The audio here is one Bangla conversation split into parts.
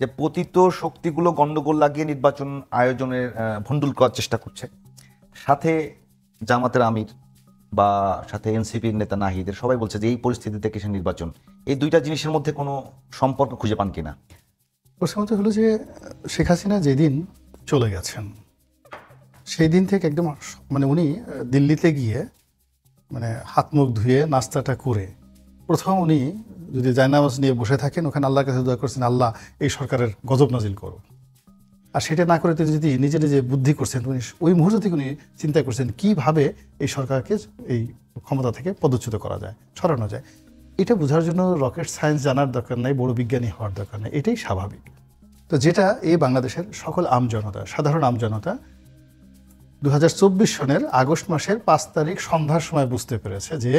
যে পতিত শক্তিগুলো গন্ডগোল লাগিয়ে নির্বাচন আয়োজনের ভণ্ডুল করার চেষ্টা করছে, সাথে জামাতের আমির বা সাথে এনসিপির নেতা নাহিদের সবাই বলছে যে এই পরিস্থিতিতে কিসের নির্বাচন, এই দুইটা জিনিসের মধ্যে কোনো সম্পর্ক খুঁজে পান কিনা? প্রশ্নটা হলো যে শেখ হাসিনা যেদিন চলে গেছেন সেই দিন থেকে একদম মানে উনি দিল্লিতে গিয়ে মানে হাত মুখ ধুয়ে নাস্তাটা করে প্রথম উনি যদি জায়নামাজ নিয়ে বসে থাকেন ওখানে আল্লাহর কাছে দোয়া করছেন, আল্লাহ এই সরকারের গজব নাজিল করো। আর সেটা না করে তিনি যদি নিজে নিজে বুদ্ধি করছেন, উনি ওই মুহূর্ত থেকে উনি চিন্তা করছেন কীভাবে এই সরকারকে এই ক্ষমতা থেকে পদচ্যুত করা যায়, সরানো যায়। এটা বোঝার জন্য রকেট সায়েন্স জানার দরকার নাই, বড় বিজ্ঞানী হওয়ার দরকার নেই, এটাই স্বাভাবিক। তো যেটা এই বাংলাদেশের সকল আমজনতা, সাধারণ আমজনতা 2024 সনের আগস্ট মাসের 5 তারিখ সন্ধ্যার সময় বুঝতে পেরেছে যে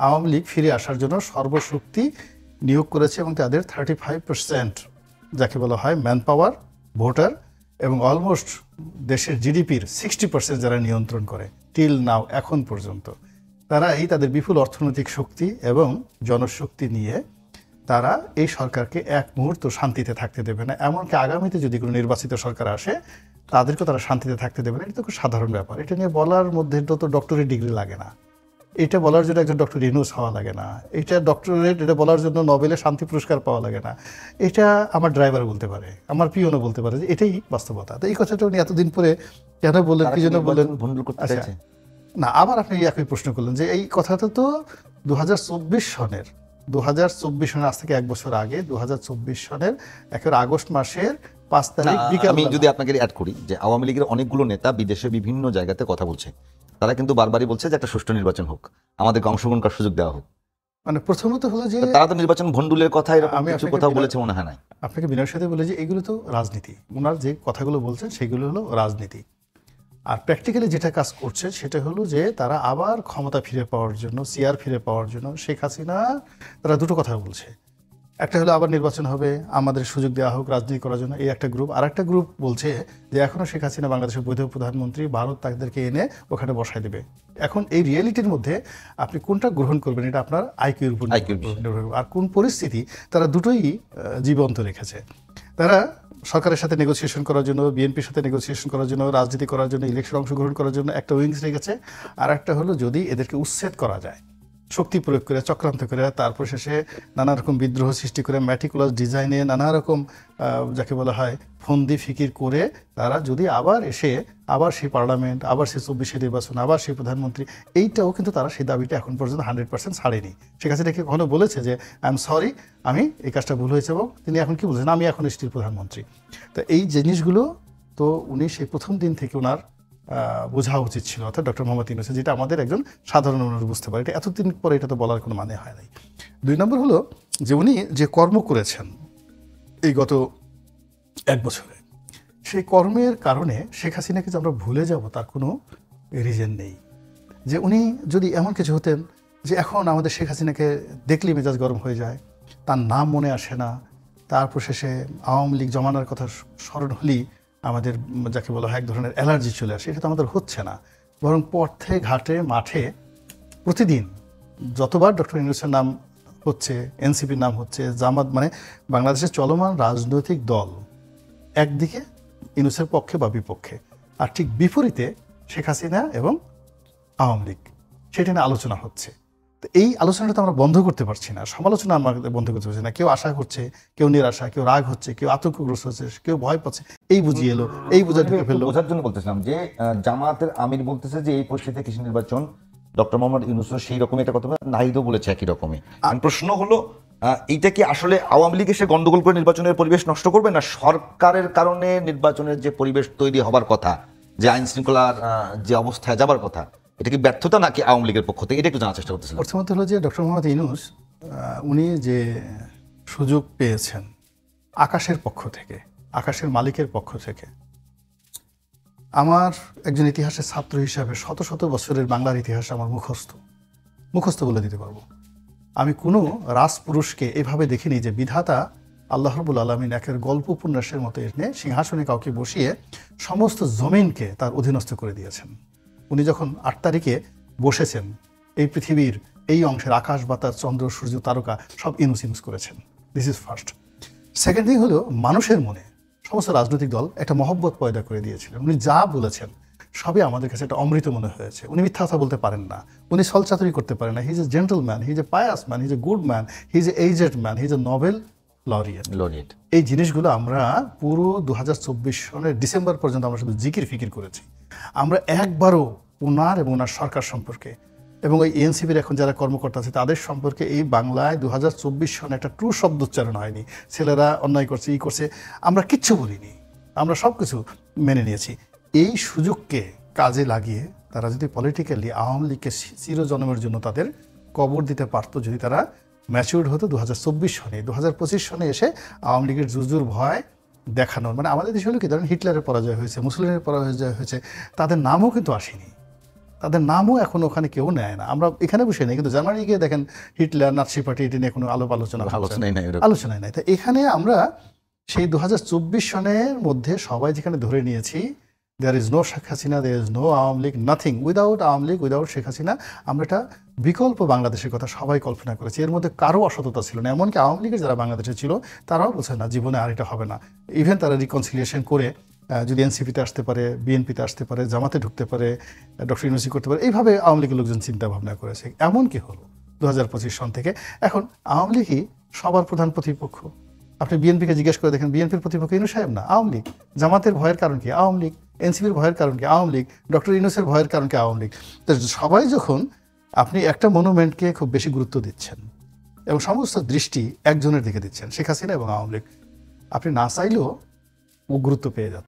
আওয়ামী লীগ ফিরে আসার জন্য সর্বশক্তি নিয়োগ করেছে এবং তাদের 35% যাকে বলা হয় ম্যান পাওয়ার, ভোটার এবং অলমোস্ট দেশের জিডিপির 60% যারা নিয়ন্ত্রণ করে টিল নাও এখন পর্যন্ত, তারা এই তাদের বিপুল অর্থনৈতিক শক্তি এবং জনশক্তি নিয়ে তারা এই সরকারকে এক মুহূর্ত শান্তিতে থাকতে দেবে না। এমনকি আগামীতে যদি কোনো নির্বাচিত সরকার আসে তাদেরকে তারা শান্তিতে থাকতে দেবে না। এটা তো খুব সাধারণ ব্যাপার। এটা নিয়ে বলার মধ্যে তো ডক্টরেট ডিগ্রি লাগে না, এটা বলার জন্য একজন ডক্টর ইউনূস হওয়া লাগে না, এটা ডক্টরেট এটা বলার জন্য নোবেলের শান্তি পুরস্কার পাওয়া লাগে না। এটা আমার ড্রাইভার বলতে পারে, আমার পিওনও বলতে পারে যে এটাই বাস্তবতা। তো এই কথাটা উনি এতদিন পরে কেন বললেন, কি জন্য বললেন? আচ্ছা না, আবার আপনি একই প্রশ্ন করলেন যে এই কথাটা তো 2024 সনের 2024 সনের আজ থেকে 1 বছর আগে 2024 সনের একেবারে আগস্ট মাসের 5 তারিখ বিকাল। আমি যদি আপনাকে অ্যাড করি যে আওয়ামী লীগের অনেকগুলো নেতা বিদেশে বিভিন্ন জায়গাতে কথা বলছে, তারা কিন্তু বারবারই বলছে যে একটা সুষ্ঠু নির্বাচন হোক, আমাদেরকে অংশগ্রহণ করার সুযোগ দেওয়া হোক। মানে প্রথমত হলো যে তারা তো নির্বাচন ভণ্ডুলের কথা এরকম কিছু কথা বলেছে মনে হয় না। আপনাকে বিনয়ের সাথে বলে যে এগুলো তো রাজনীতি, ওনার যে কথাগুলো বলছেন সেগুলো হলো রাজনীতি। আর প্র্যাকটিক্যালি যেটা কাজ করছে সেটা হলো যে তারা আবার ক্ষমতা ফিরে পাওয়ার জন্য, সিআর ফিরে পাওয়ার জন্য শেখ হাসিনা তারা দুটো কথা বলছে। একটা হলো আবার নির্বাচন হবে, আমাদের সুযোগ দেওয়া হোক রাজনীতি করার জন্য, এই একটা গ্রুপ। আর একটা গ্রুপ বলছে যে এখনও শেখ হাসিনা বাংলাদেশের বৈধ প্রধানমন্ত্রী, ভারত তাদেরকে এনে ওখানে বসায় দেবে। এখন এই রিয়েলিটির মধ্যে আপনি কোনটা গ্রহণ করবেন এটা আপনার আইকিউর উপর নির্ভর করবে। আর কোন পরিস্থিতি, তারা দুটোই জীবন্ত রেখেছে। তারা সরকারের সাথে নেগোসিয়েশন করার জন্য, বিএনপির সাথে নেগোসিয়েশন করার জন্য, রাজনীতি করার জন্য, ইলেকশনে অংশগ্রহণ করার জন্য একটা উইংস রেখেছে। আর একটা হলো যদি এদেরকে উচ্ছেদ করা যায় শক্তি প্রয়োগ করে, চক্রান্ত করে, তারপর শেষে নানা রকম বিদ্রোহ সৃষ্টি করে, ম্যাটিকুলাস ডিজাইনে নানা রকম যাকে বলা হয় ফন্দি ফিকির করে তারা যদি আবার এসে আবার সেই পার্লামেন্ট, আবার সেই 24 নির্বাচন, আবার সেই প্রধানমন্ত্রী, এইটাও কিন্তু তারা সেই দাবিটা এখন পর্যন্ত 100% ছাড়েনি। শেখ হাসিনাকে কখনো বলেছে যে আই এম সরি, আমি এই কাজটা ভুল হয়েছে, এবং তিনি এখন কি বলছেন, আমি এখন স্টিল প্রধানমন্ত্রী। তো এই জিনিসগুলো তো উনি সেই প্রথম দিন থেকে ওনার বোঝা উচিত ছিল, অর্থাৎ ডক্টর মোহাম্মদ ইউনূস, যেটা আমাদের একজন সাধারণ মানুষ বুঝতে পারে। এটা এতদিন পরে এটা তো বলার কোনো মানে হয় নাই। 2 নম্বর হলো যে উনি যে কর্ম করেছেন এই গত 1 বছরে, সেই কর্মের কারণে শেখ হাসিনাকে যে আমরা ভুলে যাব তার কোনো রিজন নেই। যে উনি যদি এমন কিছু হতেন যে এখন আমাদের শেখ হাসিনাকে দেখলেই মেজাজ গরম হয়ে যায়, তার নাম মনে আসে না, তারপর শেষে আওয়ামী লীগ জমানার কথা স্মরণ হলেই আমাদের যাকে বলা হয় এক ধরনের অ্যালার্জি চলে আসে, এটা তো আমাদের হচ্ছে না। বরং পথে ঘাটে মাঠে প্রতিদিন যতবার ডক্টর ইউনূসের নাম হচ্ছে, এনসিপির নাম হচ্ছে, জামাত, মানে বাংলাদেশের চলমান রাজনৈতিক দল একদিকে ইউনূসের পক্ষে বা বিপক্ষে, আর ঠিক বিপরীতে শেখ হাসিনা এবং আওয়ামী লীগ, সেটা নিয়ে আলোচনা হচ্ছে। তো এই আলোচনাটা তো আমরা বন্ধ করতে পারছি না, সমালোচনা আমরা বন্ধ করতে পারছি না। কেউ আশা করছে, কেউ নিরাশা, কেউ রাগ হচ্ছে, কেউ আতঙ্কগ্রস্ত হচ্ছে, কেউ ভয় পাচ্ছে, এই বুঝিয়ে এলো, এই বুঝা ঢুকে ফেললো। বোঝার জন্য বলতেছিলাম যে জামাতের আমির বলতেছে যে এই পরিস্থিতিতে কৃষি নির্বাচন, ডক্টর মোহাম্মদ ইউনূস সেই রকমই একটা কথা, নাহিদও বলেছে একই রকমই। প্রশ্ন হলো এইটা কি আসলে আওয়ামী লীগ এসে গন্ডগোল করে নির্বাচনের পরিবেশ নষ্ট করবে, না সরকারের কারণে নির্বাচনের যে পরিবেশ তৈরি হবার কথা, যে আইন শৃঙ্খলার যে অবস্থায় যাবার কথা, এটা কি ব্যর্থতা নাকি আওয়ামী লীগের পক্ষ থেকে, এটা একটু জানার চেষ্টা করতেছিলাম। প্রথমত হলো যে ডক্টর মোহাম্মদ ইউনূস উনি যে সুযোগ পেয়েছেন আকাশের পক্ষ থেকে, আকাশের মালিকের পক্ষ থেকে। আমার একজন ইতিহাসের ছাত্র হিসাবে শত শত বছরের বাংলার ইতিহাস আমার মুখস্থ বলে দিতে পারবো। আমি কোনো রাজপুরুষকে এভাবে দেখিনি যে বিধাতা আল্লাহ রাব্বুল আলামিন একের গল্প উপন্যাসের মতো এনে সিংহাসনে কাউকে বসিয়ে সমস্ত জমিনকে তার অধীনস্থ করে দিয়েছেন। উনি যখন 8 তারিখে বসেছেন, এই পৃথিবীর এই অংশের আকাশ বাতাস, চন্দ্র, সূর্য, তারকা সব ইউনূস করেছেন। This is first. Second thing হলো মানুষের মনে সমস্ত রাজনৈতিক দল একটা মহব্বত পয়দা করে দিয়েছিলেন। উনি যা বলেছেন সবই আমাদের কাছে একটা অমৃত মনে হয়েছে। উনি মিথ্যা কথা বলতে পারেন না, উনি ছলচাতুরি করতে পারেন না। He is a gentleman, he is a pious man, he is a good man, he is a aged man, he is a Nobel laureate. এই জিনিসগুলো আমরা পুরো 2024 সনের ডিসেম্বর পর্যন্ত আমরা শুধু জিকির ফিকির করেছি। আমরা একবারও ওনার এবং ওনার সরকার সম্পর্কে এবং ওই এনসিপির এখন যারা কর্মকর্তা আছে তাদের সম্পর্কে এই বাংলায় 2024 সনে একটা ট্রু শব্দ উচ্চারণ হয়নি। ছেলেরা অন্যায় করছে, ই করছে, আমরা কিচ্ছু বলিনি, আমরা সব কিছু মেনে নিয়েছি। এই সুযোগকে কাজে লাগিয়ে তারা যদি পলিটিক্যালি আওয়ামী লীগকে চিরজন্মের জন্য তাদের কবর দিতে পারতো, যদি তারা ম্যাচিউরড হতো 2024 সনে, 2025 সনে এসে আওয়ামী লীগের জুজুর ভয় দেখানোর, মানে আমাদের দেশে হলো কি ধরেন হিটলারের পরাজয় হয়েছে, মুসলিমের পরাজয় হয়েছে, তাদের নামও কিন্তু আসেনি, তাদের নামও এখন ওখানে কেউ নেয় না। আমরা এখানে বসে নেই, কিন্তু জার্মানি গিয়ে দেখেন হিটলার, নাৎসি পার্টি, এটি নিয়ে কোনো আলোচনায় নাই। তো এখানে আমরা সেই 2024 সনের মধ্যে সবাই যেখানে ধরে নিয়েছি there is no Sheikh Hasina, there is no Awami League, nothing, without Awami League, without Sheikh Hasina, আমরা একটা বিকল্প বাংলাদেশের কথা সবাই কল্পনা করেছি। এর মধ্যে কারো অসততা ছিল না, এমনকি আওয়ামী লীগের যারা বাংলাদেশে ছিল তারাও বলছে না জীবনে আর এটা হবে না। ইভেন তারা রিকনসিলিয়েশন করে যদি এনসিপিতে আসতে পারে, বিএনপিতে আসতে পারে, জামাতে ঢুকতে পারে, ডক্টর ইউনুসি করতে পারে, এইভাবে আওয়ামী লীগের লোকজন চিন্তা ভাবনা করেছে। এমন কি হলো 2025 সন থেকে এখন আওয়ামী লীগই সবার প্রধান প্রতিপক্ষ। আপনি বিএনপিকে জিজ্ঞেস করে দেখেন, বিএনপির প্রতিপক্ষ ইউনূস সাহেব না, আওয়ামী লীগ। জামাতের ভয়ের কারণ কি? আওয়ামী লীগ। এনসিপির ভয়ের কারণ কি? আওয়ামী লীগ। ডক্টর ইউনূসের ভয়ের কারণ কি? আওয়ামী লীগ। তো সবাই যখন আপনি একটা মনুমেন্টকে খুব বেশি গুরুত্ব দিচ্ছেন এবং সমস্ত দৃষ্টি একজনের দিকে দিচ্ছেন, শেখ হাসিনা এবং আওয়ামী লীগ, আপনি না চাইলেও ও গুরুত্ব পেয়ে যাচ্ছে।